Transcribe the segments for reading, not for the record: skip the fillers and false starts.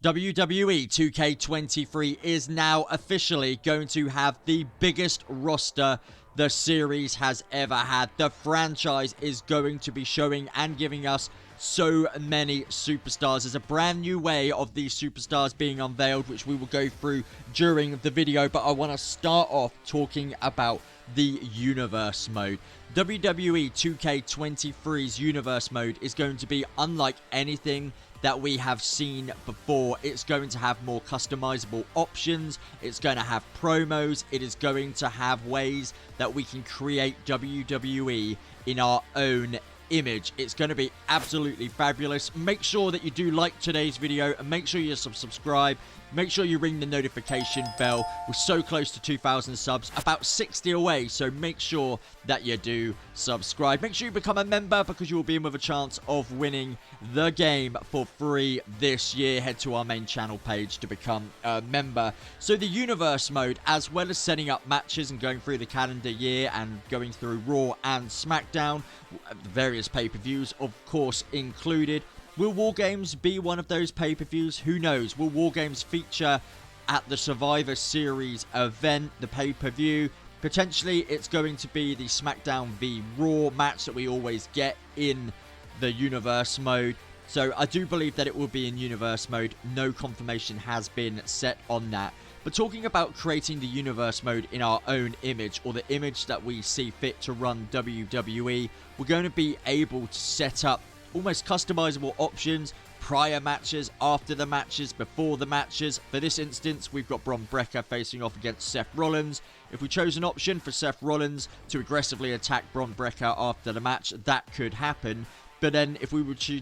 WWE 2K23 is now officially going to have the biggest roster the series has ever had. The franchise is going to be showing and giving us so many superstars. There's a brand new way of these superstars being unveiled, which we will go through during the video, but I want to start off talking about the universe mode. WWE 2K23's universe mode is going to be unlike anything that we have seen before. It's going to have more customizable options. It's going to have promos. It is going to have ways that we can create WWE in our own image. It's going to be absolutely fabulous. Make sure that you do like today's video and make sure you subscribe. Make sure you ring the notification bell. We're so close to 2,000 subs, about 60 away, so make sure that you do subscribe. Make sure you become a member because you will be in with a chance of winning the game for free this year. Head to our main channel page to become a member. So the universe mode, as well as setting up matches and going through the calendar year and going through Raw and SmackDown, various pay-per-views of course included. Will War Games be one of those pay-per-views? Who knows? Will War Games feature at the Survivor Series event, the pay-per-view? Potentially, it's going to be the SmackDown v Raw match that we always get in the universe mode. So I do believe that it will be in universe mode. No confirmation has been set on that. But talking about creating the universe mode in our own image, or the image that we see fit to run WWE, we're going to be able to set up almost customizable options, prior matches, after the matches, before the matches. For this instance, we've got Bron Breakker facing off against Seth Rollins. If we chose an option for Seth Rollins to aggressively attack Bron Breakker after the match, that could happen. But then if we were to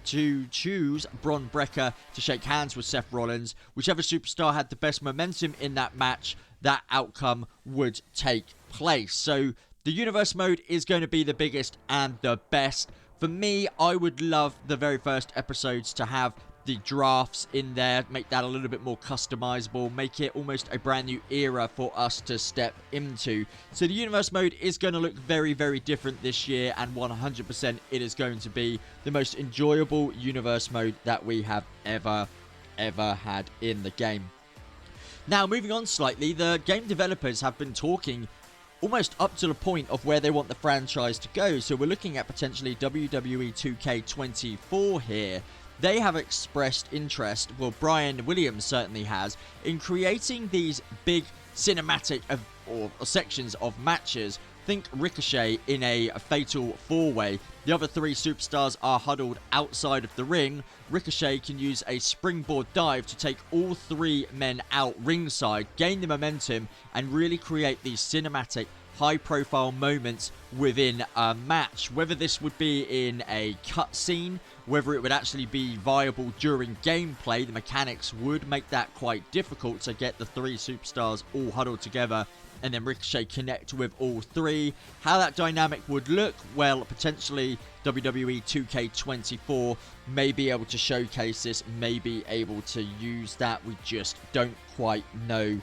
choose Bron Breakker to shake hands with Seth Rollins, whichever superstar had the best momentum in that match, that outcome would take place. So the universe mode is going to be the biggest and the best. For me, I would love the very first episodes to have the drafts in there, make that a little bit more customizable, make it almost a brand new era for us to step into. So the universe mode is going to look very, very different this year, and 100% it is going to be the most enjoyable universe mode that we have ever had in the game. Now, moving on slightly, the game developers have been talking almost up to the point of where they want the franchise to go. So we're looking at potentially WWE 2K24 here. They have expressed interest, well, Brian Williams certainly has, in creating these big cinematic or sections of matches. Think Ricochet in a fatal 4-way. The other three superstars are huddled outside of the ring. Ricochet can use a springboard dive to take all three men out ringside, gain the momentum, and really create these cinematic, high-profile moments within a match. Whether this would be in a cutscene, whether it would actually be viable during gameplay, the mechanics would make that quite difficult to get the three superstars all huddled together and then Ricochet connect with all three. How that dynamic would look, well, potentially WWE 2K24 may be able to showcase this, may be able to use that. We just don't quite know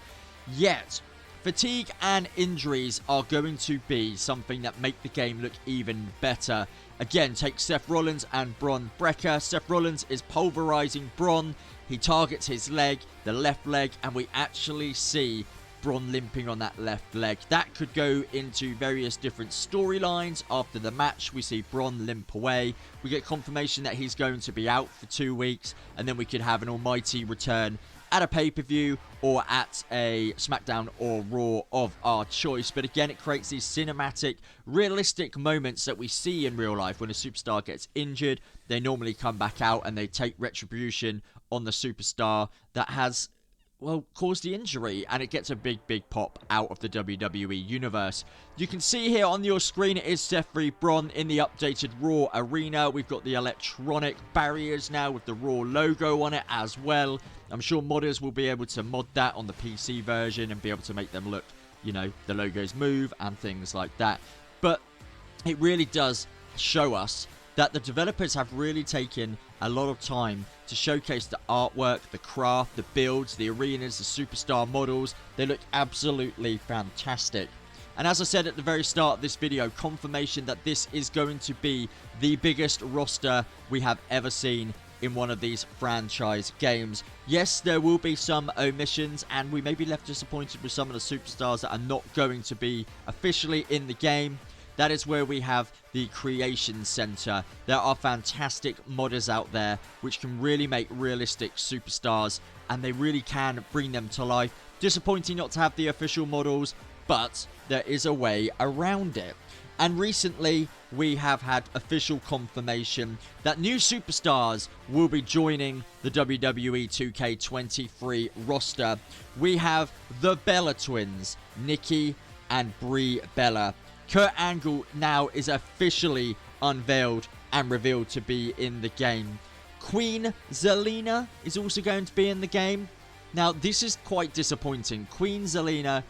yet. Fatigue and injuries are going to be something that make the game look even better. Again, take Seth Rollins and Bron Breakker. Seth Rollins is pulverizing Bron. He targets his leg, the left leg, and we actually see Bron limping on that left leg. That could go into various different storylines. After the match, we see Bron limp away. We get confirmation that he's going to be out for 2 weeks, and then we could have an almighty return at a pay-per-view or at a SmackDown or Raw of our choice. But again, it creates these cinematic, realistic moments that we see in real life. When a superstar gets injured, they normally come back out and they take retribution on the superstar that has, well, caused the injury, and it gets a big pop out of the WWE universe. You can see here on your screen it is Seth v Bron in the updated Raw arena. We've got the electronic barriers now with the Raw logo on it as well. I'm sure modders will be able to mod that on the PC version and be able to make them look, you know, the logos move and things like that. But it really does show us that the developers have really taken a lot of time to showcase the artwork, the craft, the builds, the arenas, the superstar models. They look absolutely fantastic. And as I said at the very start of this video, confirmation that this is going to be the biggest roster we have ever seen in one of these franchise games. Yes, there will be some omissions, and we may be left disappointed with some of the superstars that are not going to be officially in the game. That is where we have the Creation Center. There are fantastic modders out there which can really make realistic superstars, and they really can bring them to life. Disappointing not to have the official models, but there is a way around it. And recently, we have had official confirmation that new superstars will be joining the WWE 2K23 roster. We have the Bella twins, Nikki and Brie Bella. Kurt Angle now is officially unveiled and revealed to be in the game. Queen Zelina is also going to be in the game. Now, this is quite disappointing. Queen Zelina,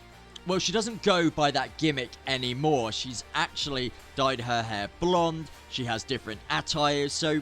well, she doesn't go by that gimmick anymore. She's actually dyed her hair blonde. She has different attires. So,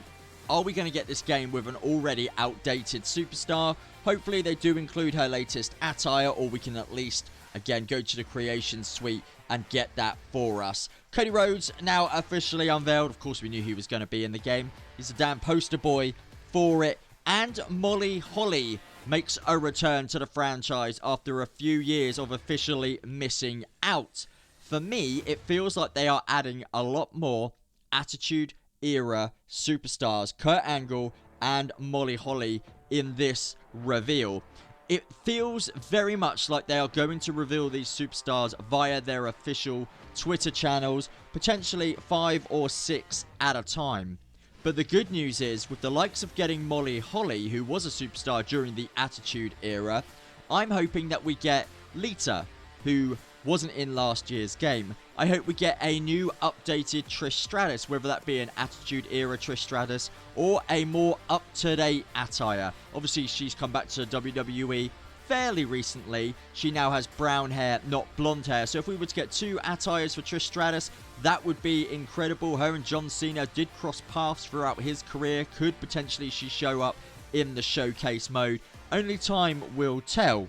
are we going to get this game with an already outdated superstar? Hopefully, they do include her latest attire, or we can at least, again, go to the Creation Suite and get that for us. Cody Rhodes now officially unveiled. Of course, we knew he was going to be in the game. He's a damn poster boy for it. And Molly Holly makes a return to the franchise after a few years of officially missing out. For me, it feels like they are adding a lot more Attitude Era superstars, Kurt Angle and Molly Holly, in this reveal. It feels very much like they are going to reveal these superstars via their official Twitter channels, potentially 5 or 6 at a time. But the good news is, with the likes of getting Molly Holly, who was a superstar during the Attitude Era, I'm hoping that we get Lita, who wasn't in last year's game. I hope we get a new updated Trish Stratus, whether that be an Attitude Era Trish Stratus or a more up-to-date attire. Obviously, she's come back to WWE fairly recently. She now has brown hair, not blonde hair. So if we were to get 2 attires for Trish Stratus, that would be incredible. Her and John Cena did cross paths throughout his career. Could potentially she show up in the showcase mode? Only time will tell.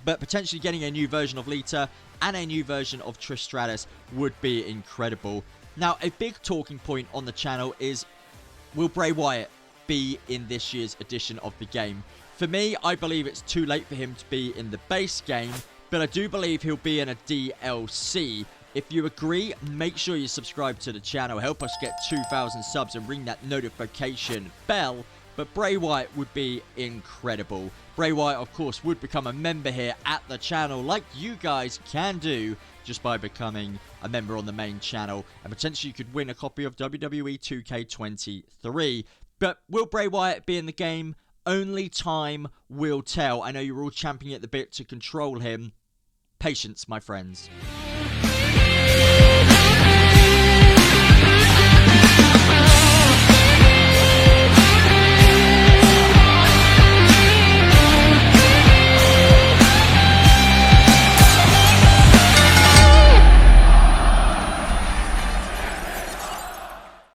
But potentially getting a new version of Lita and a new version of Trish Stratus would be incredible. Now, a big talking point on the channel is, will Bray Wyatt be in this year's edition of the game? For me, I believe it's too late for him to be in the base game, but I do believe he'll be in a DLC. If you agree, make sure you subscribe to the channel. Help us get 2,000 subs and ring that notification bell. But Bray Wyatt would be incredible. Bray Wyatt, of course, would become a member here at the channel, like you guys can do just by becoming a member on the main channel. And potentially you could win a copy of WWE 2K23. But will Bray Wyatt be in the game? Only time will tell. I know you're all champing at the bit to control him. Patience, my friends.